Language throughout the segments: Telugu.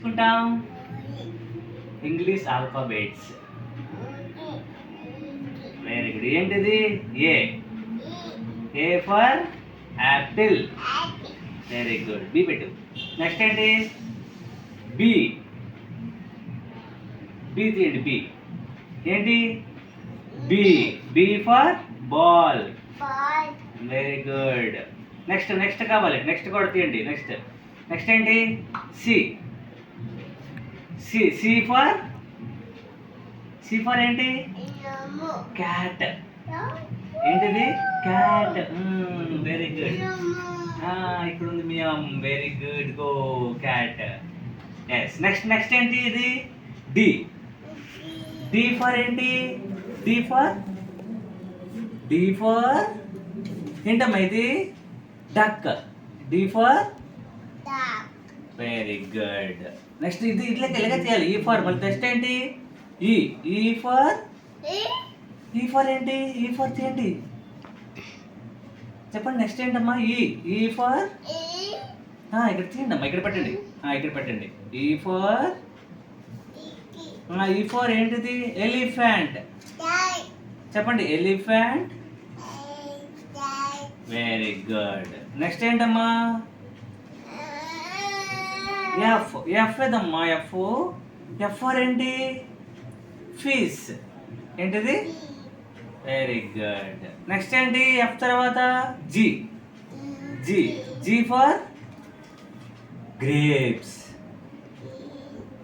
నేర్చుకుంటాం? English alphabets. Very good. ఏంటిది? A. A for apple. Very good. B పెట్టు. నెక్స్ట్ ఏంటి? బి. బి తీయండి. బి ఏంటి? B. B for ball. Very good. Next next కావాలి. నెక్స్ట్ కూడా తీయండి. నెక్స్ట్ నెక్స్ట్ ఏంటి? సి. సి. సి ఫర్ ఏంటి? క్యాట్. ఏంటిది? క్యాట్. Very good. ఇక్కడ ఉంది మియామ్. Very good. Go cat. Yes. Next next ఏంటి? ఇది డి. డి ఫర్ ఏంటి? డి ఫర్ ఏంటమ్మా ఇది? Duck. D for very good. Next ఇది ఇట్లా ఇలాగే చేయాలి. ఈ ఫర్ మళ్ళీ నెక్స్ట్ ఏంటి? ఈ. ఈ ఫర్ ఏంటి? ఈ ఫర్ చేయండి. చెప్పండి. నెక్స్ట్ ఏంటమ్మా? ఈ. ఈ ఫర్ ఇక్కడ తీయండి అమ్మా. ఇక్కడ పెట్టండి. ఇక్కడ పెట్టండి. ఈ ఫర్ ఏంటిది? ఎలిఫెంట్. చెప్పండి. ఎలిఫెంట్. Very good. నెక్స్ట్ ఏంటమ్మా? ఎఫ్. ఎఫ్ ఏదమ్మా? ఎఫ్ ఫర్ ఏంటి? ఫిష్. ఏంటిది? Very good. నెక్స్ట్ ఏంటి? ఎఫ్ తర్వాత G. G. G for grapes.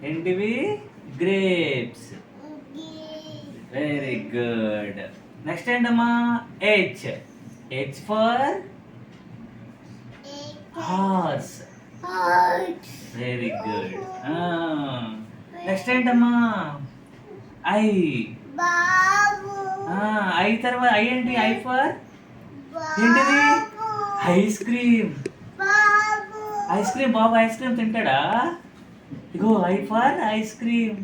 ఏంటివి? గ్రేప్స్. Very good. నెక్స్ట్ ఏంటమ్మా? H. H for horse. Very good. Next ఏంటమ్మా? ఐ. ఐ తర్వాత ఐ ఏంటి? ఐ ఫర్ ఏంటిది? Ice cream. Ice cream. బాబు ఐస్ క్రీమ్ తింటాడా? ఇగో I for ice cream.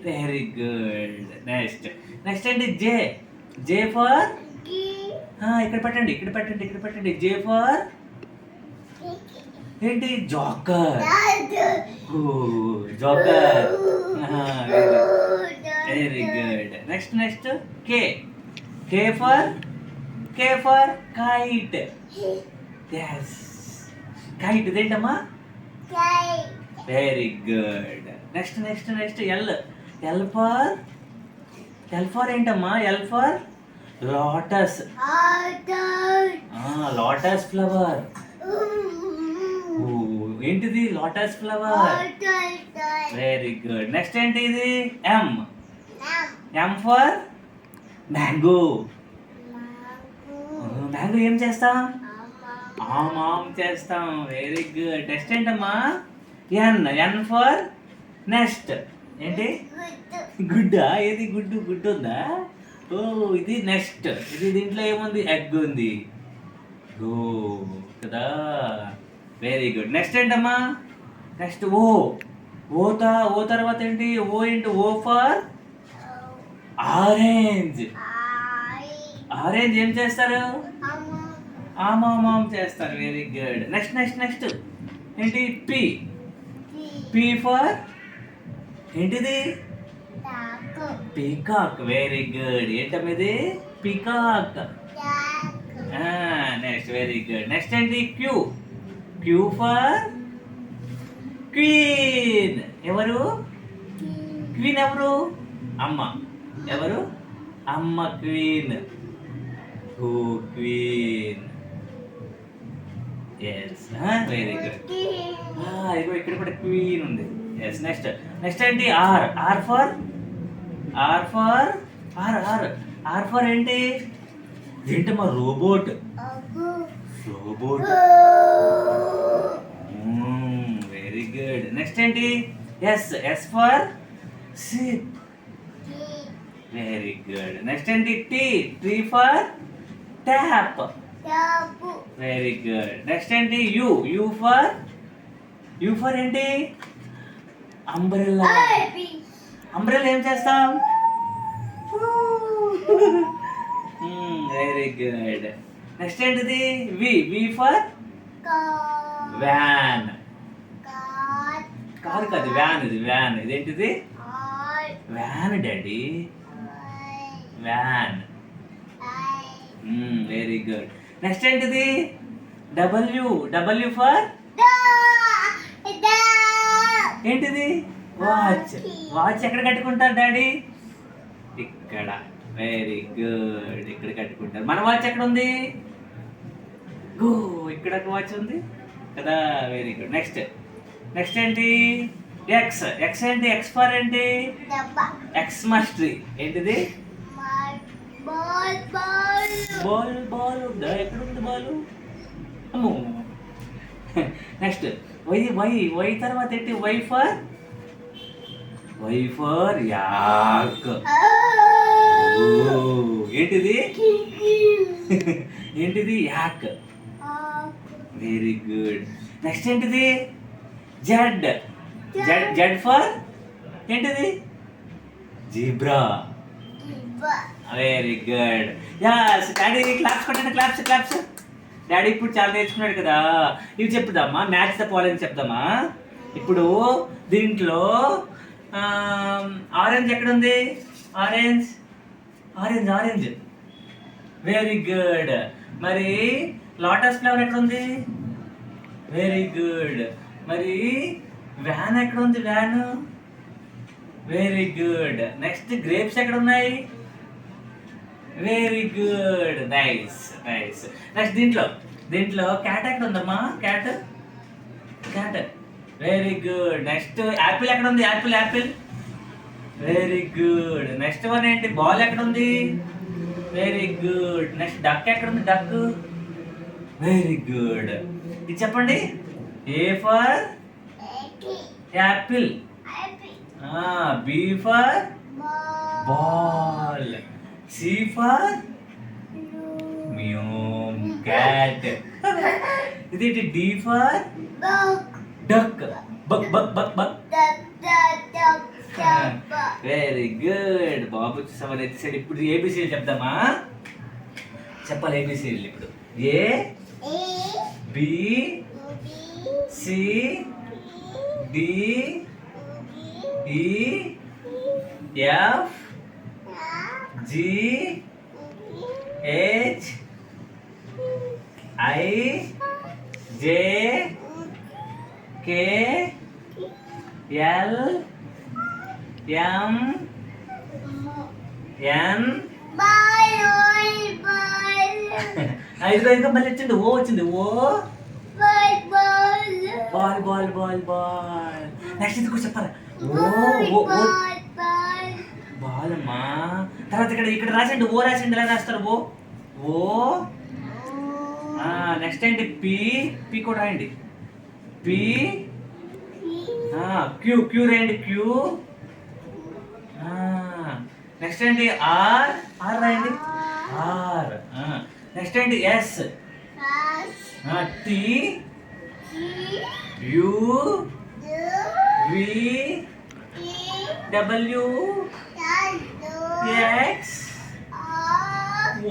Very good. Next next ఏంటి? జే. జే ఫర్ ఇక్కడ పెట్టండి. ఇక్కడ పెట్టండి. ఇక్కడ పెట్టండి. జే ఫర్ ఏంటి? Joker. Joker. Very good. Next next K. K for kite. Yes. Kite ఇదేంటమ్మా? Very good. Next next next L. L for ఏంటమ్మా? L for lotus. Lotus flower. ఏంటిది? Lotus flower. Very good. Next ఏంటి ఇది? M. M for mango. Mango ఏం చేస్తాం? ఆమ్ చేస్తాం. Very good. నెక్స్ట్ ఏంటమ్మా? ఎన్. ఎన్ ఫర్ నెక్స్ట్ ఏంటి? గుడ్డా? ఏది? గుడ్డు ఉందా? ఇది నెక్స్ట్. ఇది దీంట్లో ఏముంది? ఎగ్ ఉంది. గో కదా. Very good. నెక్స్ట్ ఏంటమ్మా? నెక్స్ట్ ఓ. ఓ తర్వాత ఏంటి? ఓ ఏంటి? ఓ ఫర్ ఆరెంజ్. ఆరెంజ్ ఏం చేస్తారు? ఆమాం చేస్తారు. Very good. Next next next ఏంటి? పి. పి ఫర్ ఏంటిది? పీకాక్. Very good. ఏంటమ్మా ఇది? Peacock. Next very good. Next ఏంటి? క్యూ. Q for queen. ఎవరు? క్వీన్ ఎవరు? అమ్మ. ఎవరు? అమ్మ queen. Queen. Yes. Very good. ఇగో ఇక్కడ కూడా క్వీన్ ఉంది. ఎస్. నెక్స్ట్ నెక్స్ట్ ఏంటి? ఆర్. ఆర్ ఫర్ ఏంటి? ఏంటమ్మా? రోబోట్. Very good. నెక్స్ట్ ఏంటి? S. S for ship. Very good. Next ఏంటి? T. T for tap. Very good. Next ఏంటి? యూ. యూ ఫర్ ఏంటి? అంబ్రెల్లా. అంబ్రెల్లా ఏం చేస్తాం? Very good. నెక్స్ట్ ఏంటిది? వి. వి ఫర్ వ్యాన్. కారు కాదు, వ్యాన్. ఇది వ్యాన్. ఇదేంటిది? Van daddy, van. Very good. Next ఏంటిది? డబ్ల్యూ. డబ్ల్యూ ఫర్ ఏంటిది? వాచ్. వాచ్ ఎక్కడ కట్టుకుంటారు డాడీ? ఇక్కడ. Very good. ఇక్కడ కట్టుకుంటారు. మన వాచ్ ఎక్కడ ఉంది? గో, ఇక్కడ ఒక వాచ్ ఉంది కదా. Very good. నెక్స్ట్ నెక్స్ట్ ఏంటి? ఎక్స్. ఎక్స్ ఏంటి? ఎక్స్ ఫర్ ఏంటి? ఎక్స్ మస్ట్రీ. ఏంటిది? బాల్. బాల్ ఉందా? ఎక్కడ ఉంది బాల్? అమ్మో. Next why. వై. వై తర్వాత ఏంటి? Y for yak. ఏంటిది? ఏంటిది? యాక్. Very good. నెక్స్ట్ ఏంటిది? జెడ్. జెడ్ ఫర్ ఏంటిది? Zebra. Very good. Yes daddy, claps కొట్టండి. Claps claps. డాడీ ఇప్పుడు చాలా నేర్చుకున్నాడు కదా. ఇవి చెప్దామా? మ్యాచ్ ద ఫాలోయింగ్ చెప్దామా? ఇప్పుడు దీంట్లో ఆరెంజ్ ఎక్కడ ఉంది? Orange. Orange. Orange. Very good. మరి లోటస్ ఫ్లవర్ ఎక్కడ ఉంది? Very good. మరి వ్యాన్ ఎక్కడ ఉంది? Van. Very good. Next grapes ఎక్కడ ఉన్నాయి? Very good. Nice nice. Next దీంట్లో క్యాట్ ఎక్కడ ఉందమ్మా? Cat. Cat. Very good. Next apple ఎక్కడ ఉంది? Apple. Apple. Very good. Next one ఏంటి? బాల్ ఎక్కడ ఉంది? Very good. నెక్స్ట్ డక్ ఎక్కడ ఉంది? డక్. Very good. ఇది చెప్పండి. A for apple. B for ball. C for మ్యూమ్ క్యాట్. ఇదేంటి? D for duck. బక్ బక్ బక్ బక్. Very good. బాబు చూసామని సైడ్. ఇప్పుడు ఏబిసిడి చెప్దామా? చెప్పాలి ఏబిసిడి. ఇప్పుడు A B C D E F G H I J K L M N. ఇదిగో ఇంకా మళ్ళీ వచ్చింది. ఓ వచ్చింది. O ball ball ball ball. Next ఇది కూడా చెప్పాలి. ఓ బాల్ అమ్మా. తర్వాత ఇక్కడ రాసండి. ఓ రాసండి. ఎలా రాస్తారు? ఓ. నెక్స్ట్ ఏంటి? పి. పి కూడా రాయండి. పి. క్యూ. క్యూ రాయండి. క్యూ. నెక్స్ట్ ఏంటి? ఆర్. ఆర్ రాయండి. ఆర్. నెక్స్ట్ ఏంటి? S. T. U. V. W. X.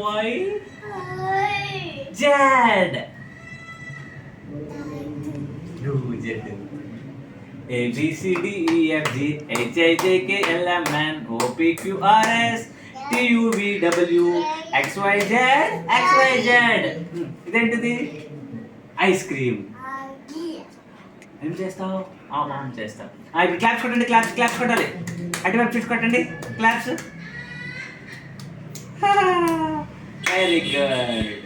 Y. Z. Z. A B C D E F G H I J K L M N O P Q R S T U V W X Y Z X Y Z. ఇదేంటిది? Ice cream. ఏం చేస్తావు? ఆమాం చేస్తావు. ఇప్పుడు క్లాప్స్ కొట్టండి. క్లాప్స్ క్లాప్స్ కొట్టాలి. అటువైపు చూసి కొట్టండి. క్లాప్స్. Very good.